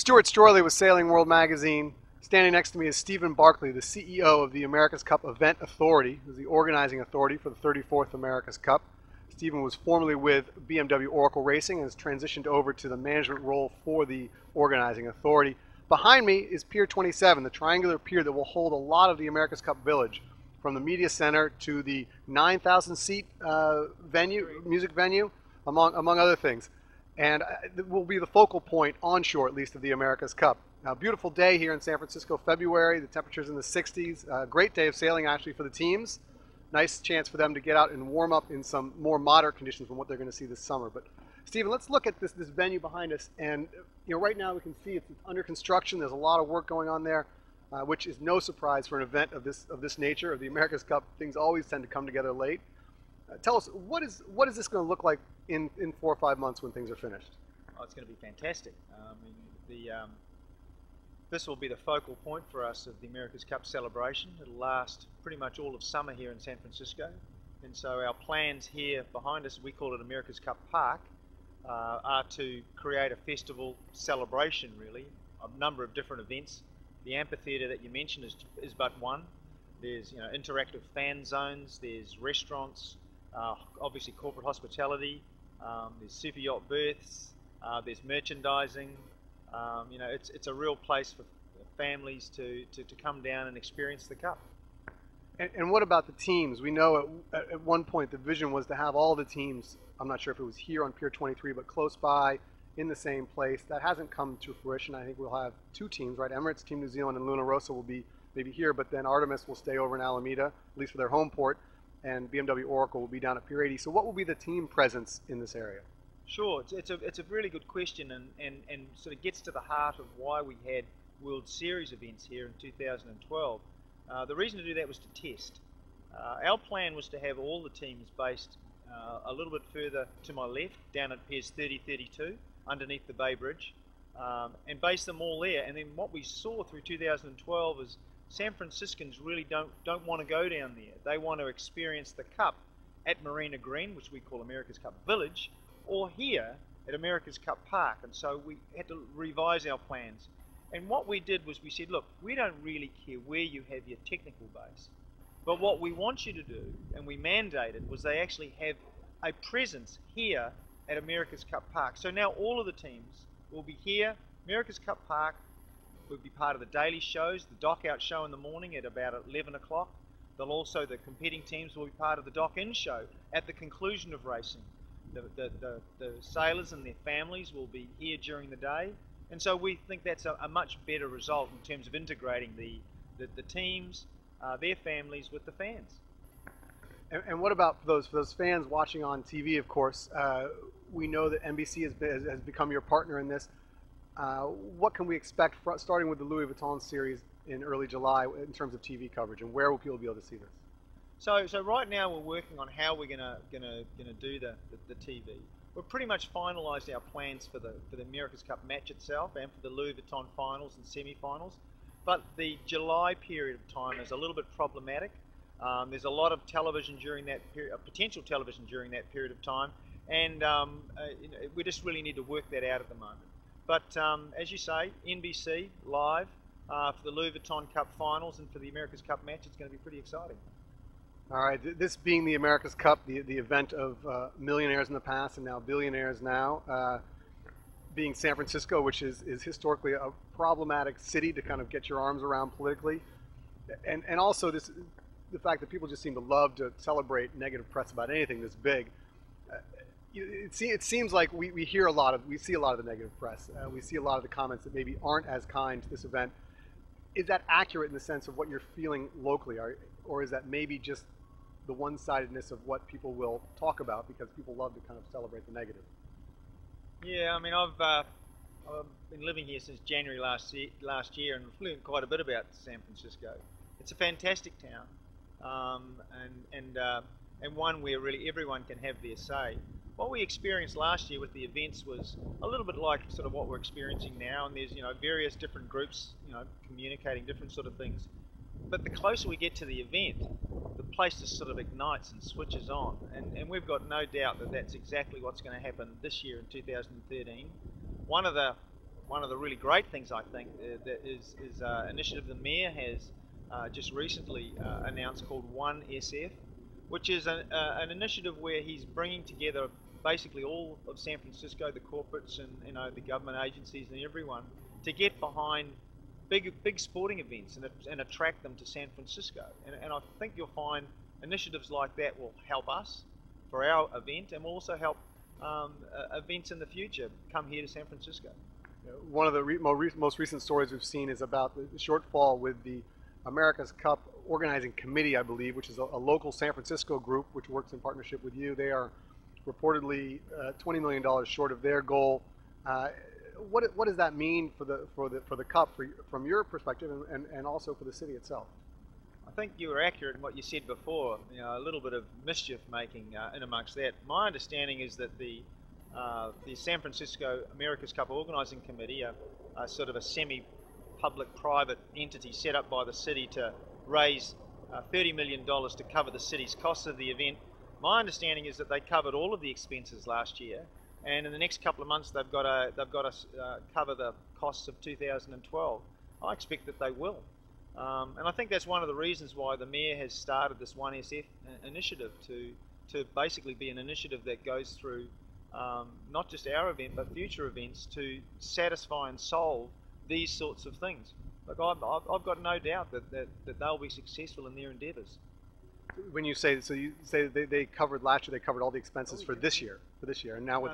Stuart Strorley with Sailing World Magazine. Standing next to me is Stephen Barclay, the CEO of the America's Cup Event Authority, who's the organizing authority for the 34th America's Cup. Stephen was formerly with BMW Oracle Racing and has transitioned over to the management role for the organizing authority. Behind me is Pier 27, the triangular pier that will hold a lot of the America's Cup Village, from the media center to the 9,000-seat music venue, among other things. And it will be the focal point onshore, at least, of the America's Cup. Now, beautiful day here in San Francisco, February. The temperature's in the 60s. Great day of sailing, actually, for the teams. Nice chance for them to get out and warm up in some more moderate conditions than what they're going to see this summer. But, Stephen, let's look at this venue behind us. And right now we can see it's under construction. There's a lot of work going on there, which is no surprise for an event of this nature, of the America's Cup. Things always tend to come together late. Tell us, what is this going to look like in 4 or 5 months when things are finished? Oh, it's going to be fantastic. This will be the focal point for us of the America's Cup celebration. It'll last pretty much all of summer here in San Francisco. And so our plans here behind us, we call it America's Cup Park, are to create a festival celebration, really, a number of different events. The amphitheatre that you mentioned is but one. There's interactive fan zones, there's restaurants, obviously corporate hospitality, there's super yacht berths, there's merchandising. It's a real place for families to come down and experience the Cup. And what about the teams? We know at one point the vision was to have all the teams, I'm not sure if it was here on Pier 23, but close by in the same place. That hasn't come to fruition. I think we'll have 2 teams, right? Emirates, Team New Zealand, and Luna Rossa will be maybe here, but then Artemis will stay over in Alameda, at least for their home port, and BMW Oracle will be down at Pier 80. So what will be the team presence in this area? Sure, it's a really good question and sort of gets to the heart of why we had World Series events here in 2012. The reason to do that was to test. Our plan was to have all the teams based a little bit further to my left, down at Piers 30-32, underneath the Bay Bridge, and base them all there. And then what we saw through 2012 is San Franciscans really don't want to go down there. They want to experience the Cup at Marina Green, which we call America's Cup Village, or here at America's Cup Park. And so we had to revise our plans. And what we did was we said, look, we don't really care where you have your technical base, but what we want you to do, and we mandated, was they actually have a presence here at America's Cup Park. So now all of the teams will be here. America's Cup Park will be part of the daily shows, the dock-out show in the morning at about 11 o'clock. The competing teams will be part of the dock-in show at the conclusion of racing. The sailors and their families will be here during the day, and so we think that's a much better result in terms of integrating the teams, their families with the fans. And what about for those fans watching on TV? Of course, we know that NBC has become your partner in this. What can we expect starting with the Louis Vuitton series in early July in terms of TV coverage, and where will people be able to see this? So right now we're working on how we're gonna do the TV. We've pretty much finalised our plans for the America's Cup match itself and for the Louis Vuitton finals and semi-finals. But the July period of time is a little bit problematic. There's a lot of television during that period, potential television during that period of time, and we just really need to work that out at the moment. But as you say, NBC live for the Louis Vuitton Cup finals and for the America's Cup match, it's going to be pretty exciting. All right, this being the America's Cup, the event of millionaires in the past and now billionaires now, being San Francisco, which is historically a problematic city to kind of get your arms around politically, and also the fact that people just seem to love to celebrate negative press about anything this big. It seems like we see a lot of the negative press. We see a lot of the comments that maybe aren't as kind to this event. Is that accurate in the sense of what you're feeling locally, or is that maybe just the one-sidedness of what people will talk about because people love to kind of celebrate the negative? Yeah, I mean, I've been living here since January last year and learned quite a bit about San Francisco. It's a fantastic town, and one where really everyone can have their say. What we experienced last year with the events was a little bit like sort of what we're experiencing now, and there's various different groups communicating different sort of things. But the closer we get to the event, the place just sort of ignites and switches on, and we've got no doubt that that's exactly what's going to happen this year in 2013. One of the one of the really great things I think that is initiative the Mayor has just recently announced called One SF, which is an initiative where he's bringing together basically all of San Francisco, the corporates and the government agencies and everyone, to get behind big sporting events and attract them to San Francisco. And I think you'll find initiatives like that will help us for our event, and will also help events in the future come here to San Francisco. One of the most recent stories we've seen is about the shortfall with the America's Cup Organizing Committee, I believe, which is a local San Francisco group which works in partnership with you. They are reportedly $20 million short of their goal. What does that mean for the Cup from your perspective, and also for the city itself? I think you were accurate in what you said before. A little bit of mischief making in amongst that. My understanding is that the San Francisco America's Cup Organizing Committee, a sort of a semi-public-private entity set up by the city to raise $30 million to cover the city's costs of the event. My understanding is that they covered all of the expenses last year, and in the next couple of months they've got to cover the costs of 2012. I expect that they will. And I think that's one of the reasons why the Mayor has started this 1SF initiative to basically be an initiative that goes through not just our event but future events to satisfy and solve these sorts of things. Look, I've got no doubt that they'll be successful in their endeavours. When you say, so you say they covered last year, they covered all the expenses for this year, and now with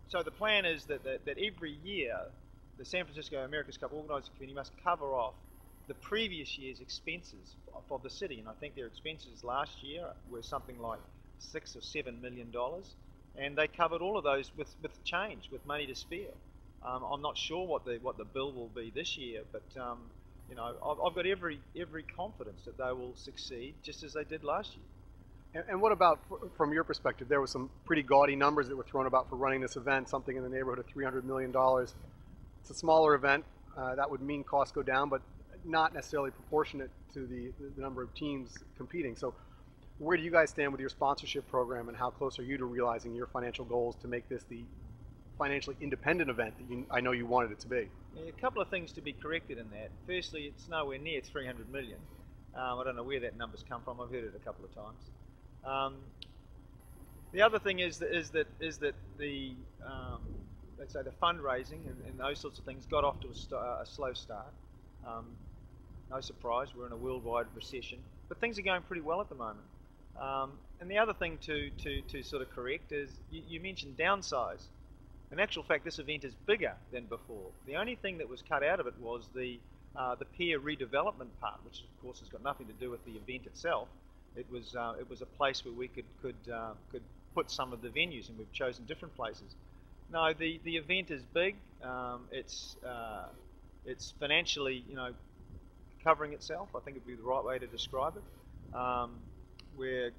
so the plan is that every year the San Francisco America's Cup Organizing Committee must cover off the previous year's expenses of the city, and I think their expenses last year were something like $6 or $7 million, and they covered all of those with change, with money to spare. I'm not sure what the bill will be this year, but I've got every confidence that they will succeed just as they did last year. And what about, from your perspective, there were some pretty gaudy numbers that were thrown about for running this event, something in the neighborhood of $300 million. It's a smaller event. That would mean costs go down, but not necessarily proportionate to the number of teams competing. So where do you guys stand with your sponsorship program, and how close are you to realizing your financial goals to make this the financially independent event that I know you wanted it to be? A couple of things to be corrected in that. Firstly, it's nowhere near 300 million. I don't know where that number's come from. I've heard it a couple of times. The other thing is that the let's say the fundraising and those sorts of things got off to a slow start. No surprise, we're in a worldwide recession, but things are going pretty well at the moment. And the other thing to sort of correct is you mentioned downsize. In actual fact, this event is bigger than before. The only thing that was cut out of it was the pier redevelopment part, which of course has got nothing to do with the event itself. It was a place where we could put some of the venues, and we've chosen different places. No, the event is big. It's financially, covering itself. I think it'd be the right way to describe it. We've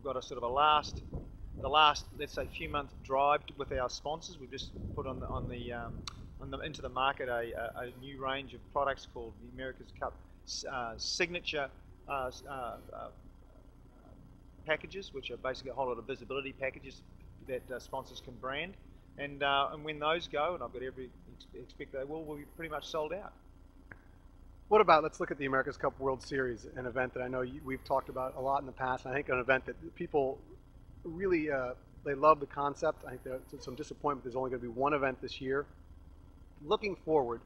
got a sort of the last, let's say, few month drive with our sponsors. We've just put into the market a new range of products called the America's Cup signature packages, which are basically a whole lot of visibility packages that sponsors can brand. And when those go, and I've got every expect they will be pretty much sold out. What about, let's look at the America's Cup World Series, an event that I know we've talked about a lot in the past, and I think an event that people really, they love the concept. I think there's some disappointment there's only going to be one event this year. Looking forward,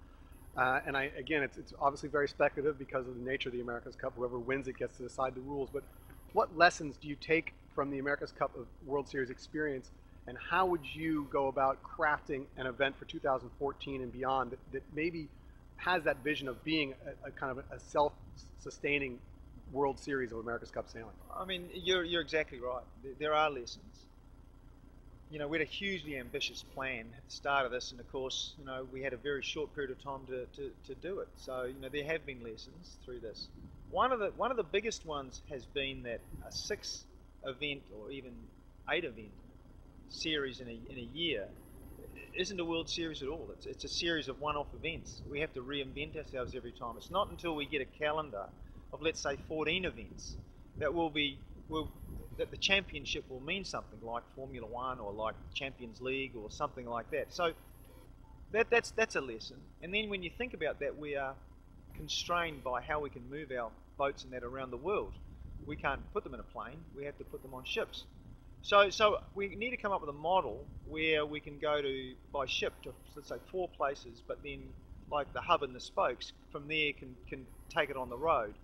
and again, it's obviously very speculative because of the nature of the America's Cup. Whoever wins it gets to decide the rules, but what lessons do you take from the America's Cup of World Series experience, and how would you go about crafting an event for 2014 and beyond that maybe has that vision of being a kind of a self-sustaining World Series of America's Cup sailing? I mean, you're exactly right. There are lessons. We had a hugely ambitious plan at the start of this, and of course, we had a very short period of time to do it. So, there have been lessons through this. One of the biggest ones has been that a 6-event or even 8-event series in a year isn't a World Series at all. It's a series of one-off events. We have to reinvent ourselves every time. It's not until we get a calendar of, let's say, 14 events that that the championship will mean something like Formula One or like Champions League or something like that. So that's a lesson. And then when you think about that, we are constrained by how we can move our boats and that around the world. We can't put them in a plane. We have to put them on ships. So we need to come up with a model where we can go to by ship to, let's say, 4 places, but then like the hub and the spokes from there can take it on the road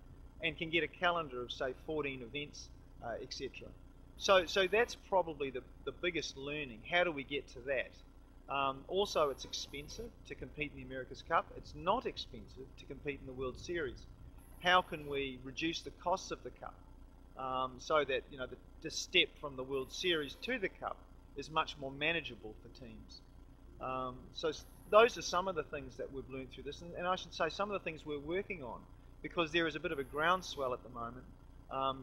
and can get a calendar of, say, 14 events, etc. So that's probably the biggest learning. How do we get to that? Also, it's expensive to compete in the America's Cup. It's not expensive to compete in the World Series. How can we reduce the costs of the Cup so that the step from the World Series to the Cup is much more manageable for teams? So those are some of the things that we've learned through this, and I should say some of the things we're working on, because there is a bit of a groundswell at the moment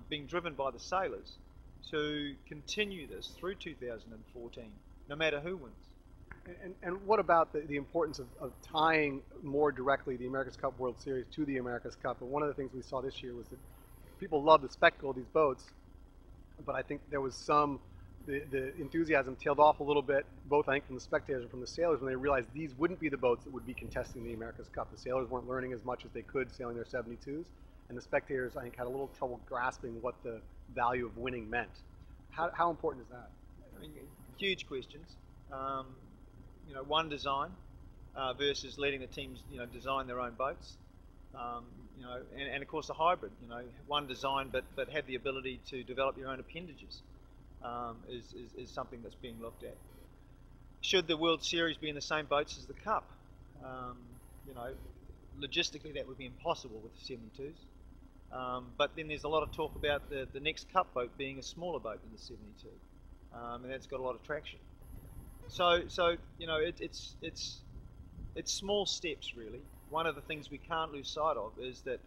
being driven by the sailors to continue this through 2014, no matter who wins. And what about the importance of tying more directly the America's Cup World Series to the America's Cup? And one of the things we saw this year was that people love the spectacle of these boats, but I think there was the enthusiasm tailed off a little bit, both I think from the spectators and from the sailors, when they realized these wouldn't be the boats that would be contesting the America's Cup. The sailors weren't learning as much as they could sailing their 72s, and the spectators, I think, had a little trouble grasping what the value of winning meant. How important is that? I mean, huge questions. One design versus letting the teams design their own boats. And of course the hybrid. One design but have the ability to develop your own appendages is something that's being looked at. Should the World Series be in the same boats as the Cup? Logistically that would be impossible with the 72s. But then there's a lot of talk about the next Cup boat being a smaller boat than the 72, and that's got a lot of traction. So it's small steps really. One of the things we can't lose sight of is that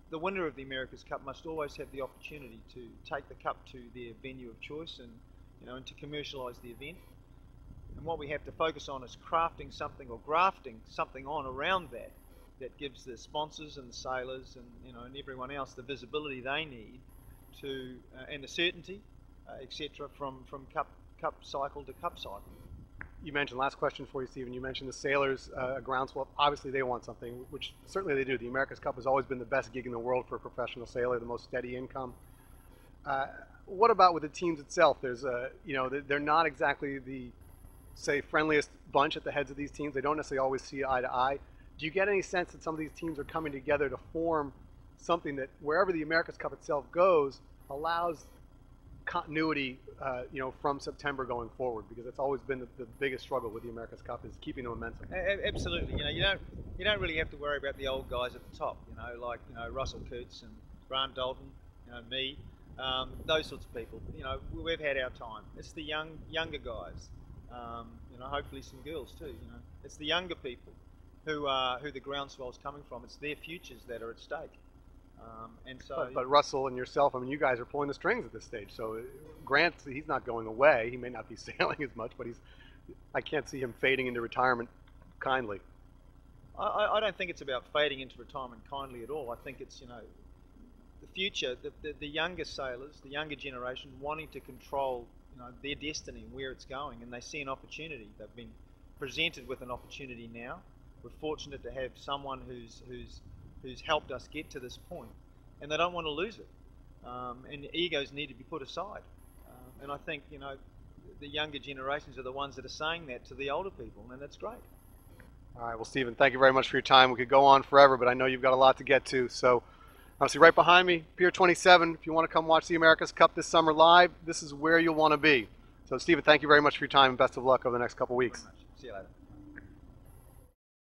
the winner of the America's Cup must always have the opportunity to take the Cup to their venue of choice and to commercialise the event. And what we have to focus on is crafting something or grafting something on around that gives the sponsors and the sailors and everyone else the visibility they need to and the certainty, etc. from Cup cycle to Cup cycle. You mentioned, last question for you, Stephen, you mentioned the sailors, groundswell. Obviously they want something, which certainly they do. The America's Cup has always been the best gig in the world for a professional sailor, the most steady income. What about with the teams itself? There's they're not exactly the, say, friendliest bunch at the heads of these teams. They don't necessarily always see eye to eye. Do you get any sense that some of these teams are coming together to form something that wherever the America's Cup itself goes allows continuity from September going forward? Because that's always been the biggest struggle with the America's Cup, is keeping the momentum. Absolutely. You don't really have to worry about the old guys at the top, like Russell Kurtz and Grant Dalton, me, those sorts of people. We've had our time. It's the younger guys, hopefully some girls too. It's the younger people who the groundswell's coming from. It's their futures that are at stake. But Russell and yourself, I mean, you guys are pulling the strings at this stage. So Grant, he's not going away. He may not be sailing as much, but I can't see him fading into retirement kindly. I don't think it's about fading into retirement kindly at all. I think it's, the future, the younger sailors, the younger generation wanting to control, their destiny and where it's going, and they see an opportunity. They've been presented with an opportunity now. We're fortunate to have someone who's helped us get to this point, and they don't want to lose it, and egos need to be put aside, and I think the younger generations are the ones that are saying that to the older people, and that's great. All right, well, Stephen, thank you very much for your time. We could go on forever, but I know you've got a lot to get to. So obviously right behind me, Pier 27, if you want to come watch the America's Cup this summer live, this is where you'll want to be. So Stephen, thank you very much for your time, and best of luck over the next couple weeks. See you later.